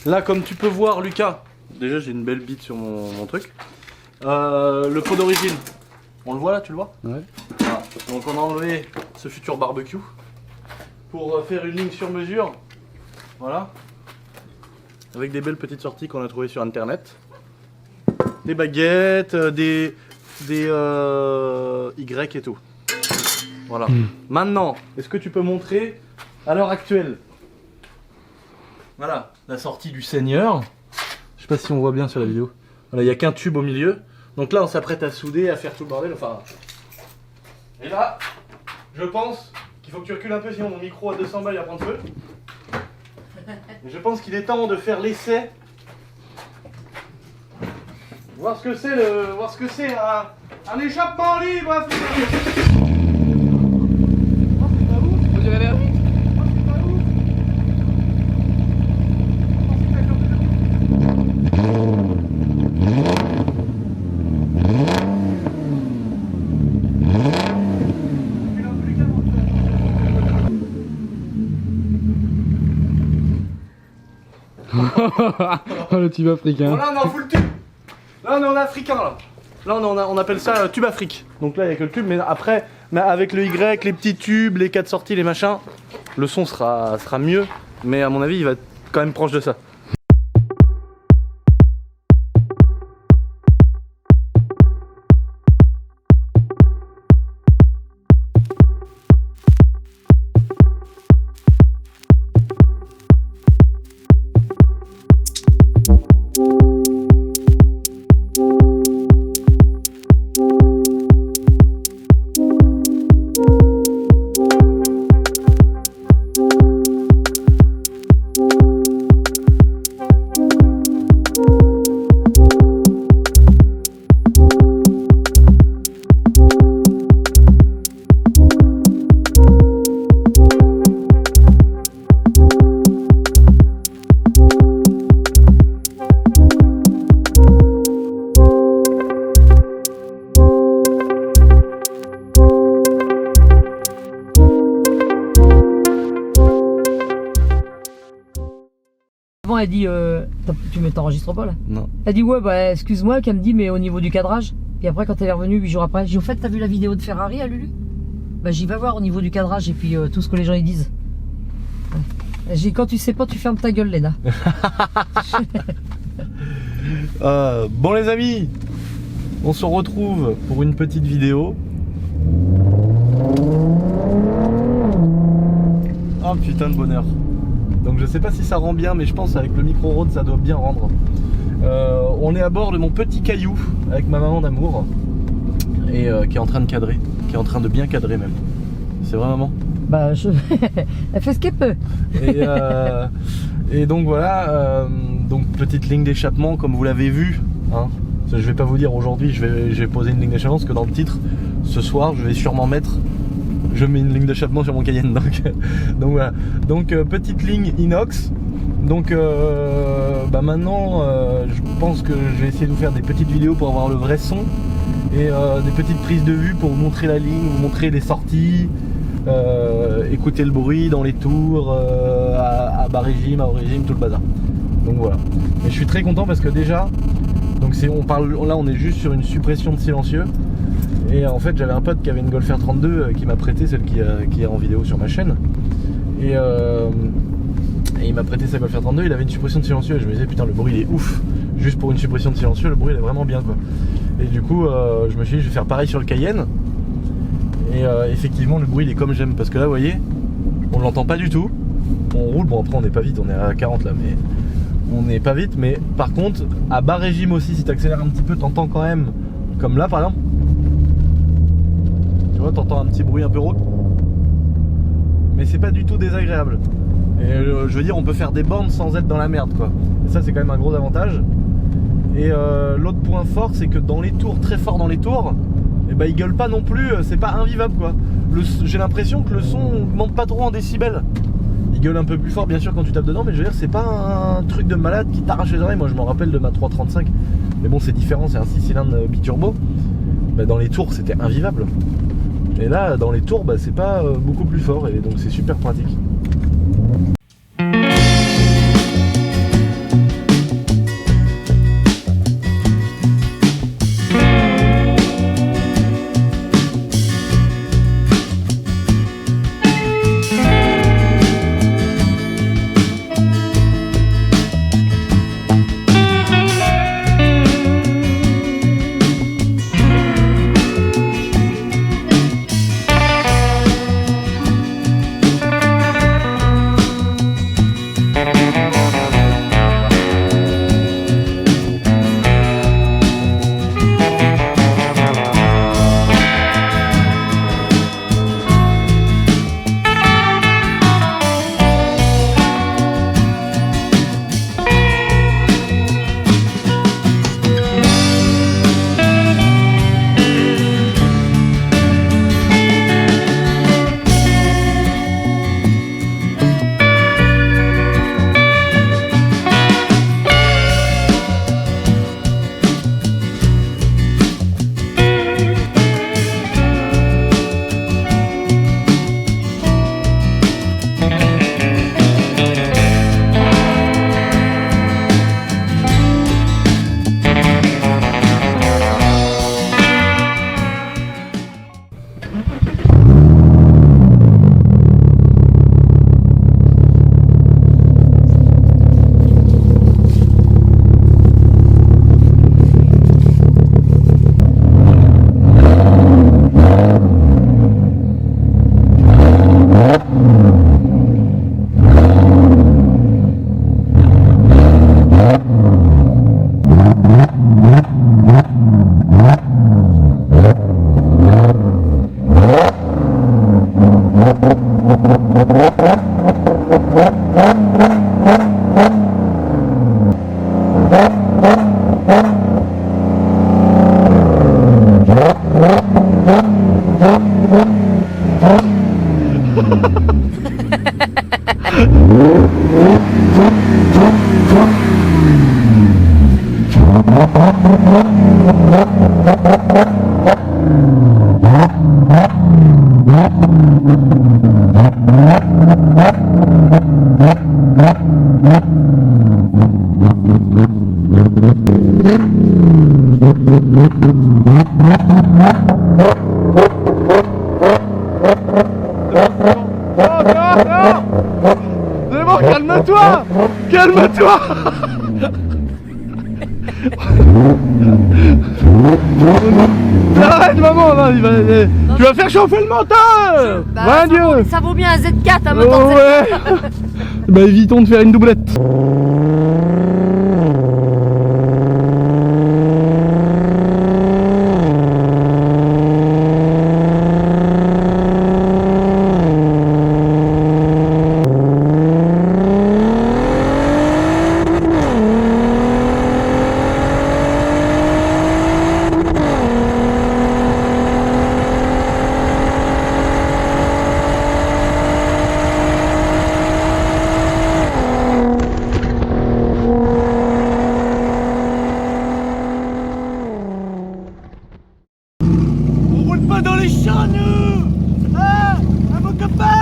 Là, comme tu peux voir, Lucas, déjà j'ai une belle bite sur mon truc. Le pot d'origine, on le voit là, tu le vois? Ouais. Voilà. Donc on a enlevé ce futur barbecue pour faire une ligne sur mesure. Voilà. Avec des belles petites sorties qu'on a trouvées sur internet. Des baguettes, des Y et tout. Voilà. Maintenant, est-ce que tu peux montrer à l'heure actuelle? Voilà, la sortie du Seigneur. Je sais pas si on voit bien sur la vidéo. Voilà, il n'y a qu'un tube au milieu. Donc là, on s'apprête à souder, à faire tout le bordel. Enfin. Et là, je pense qu'il faut que tu recules un peu, sinon mon micro à 200 balles va prendre feu. Et je pense qu'il est temps de faire l'essai. Voir ce que c'est un échappement libre. On dirait l'air. Oh le tube africain. Voilà, on est en full tube. Là on est en africain là. Là on appelle ça tube Afrique. Donc là il n'y a que le tube, mais après, avec le Y, les petits tubes, les 4 sorties, les machins, le son sera mieux. Mais à mon avis il va être quand même proche de ça. Elle dit tu t'enregistres pas là? Non. Elle dit ouais bah excuse-moi, qu'elle me dit mais au niveau du cadrage. Puis après quand elle est revenue 8 jours après, j'ai dit au fait t'as vu la vidéo de Ferrari à Lulu? Bah j'y vais voir au niveau du cadrage et puis tout ce que les gens ils disent. Ouais. J'ai dit quand tu sais pas tu fermes ta gueule Léna. Bon les amis, on se retrouve pour une petite vidéo. Oh putain de bonheur. Donc je sais pas si ça rend bien, mais je pense avec le micro Rode ça doit bien rendre. On est à bord de mon petit caillou avec ma maman d'amour et qui est en train de cadrer, qui est en train de bien cadrer même. C'est vrai maman? Bah elle fait ce qu'elle peut. Et donc voilà, donc petite ligne d'échappement comme vous l'avez vu. Hein. Je vais pas vous dire aujourd'hui je vais poser une ligne d'échappement parce que dans le titre, ce soir je vais sûrement mettre je mets une ligne d'échappement sur mon Cayenne. Donc voilà. Donc petite ligne inox. Donc maintenant je pense que je vais essayer de vous faire des petites vidéos pour avoir le vrai son et des petites prises de vue pour vous montrer la ligne, vous montrer les sorties, écouter le bruit dans les tours, à bas régime, à haut régime, tout le bazar. Donc voilà. Mais je suis très content parce que déjà, donc là on est juste sur une suppression de silencieux. Et en fait j'avais un pote qui avait une Golf R32 qui m'a prêté celle qui est en vidéo sur ma chaîne. Et il m'a prêté sa Golf R32, il avait une suppression de silencieux et je me disais putain le bruit il est ouf. Juste pour une suppression de silencieux le bruit il est vraiment bien quoi. Et du coup je me suis dit je vais faire pareil sur le Cayenne. Et effectivement le bruit il est comme j'aime parce que là vous voyez on l'entend pas du tout. On roule, bon après on n'est pas vite, on est à 40 là mais on n'est pas vite, mais par contre à bas régime aussi si tu accélères un petit peu t'entends quand même comme là par exemple. Tu vois, t'entends un petit bruit un peu rauque, mais c'est pas du tout désagréable. Et je veux dire, on peut faire des bornes sans être dans la merde, quoi. Et ça, c'est quand même un gros avantage. Et l'autre point fort, c'est que dans les tours, très fort dans les tours, et bah, il gueule pas non plus. C'est pas invivable, quoi. J'ai l'impression que le son monte pas trop en décibels. Il gueule un peu plus fort, bien sûr, quand tu tapes dedans, mais je veux dire, c'est pas un truc de malade qui t'arrache les oreilles. Moi, je me rappelle de ma 335, mais bon, c'est différent, c'est un 6 cylindres biturbo. bah, dans les tours c'était invivable. Et là dans les tours bah, c'est pas beaucoup plus fort et donc c'est super pratique. C'est bon, calme-toi. Calme-toi. Arrête maman là, tu vas faire chauffer le moteur. Bah, Dieu. ça vaut bien un Z4 un moteur Z4. Ouais. Bah évitons de faire une doublette. Dans les champs, nous! Ah, à vos copains!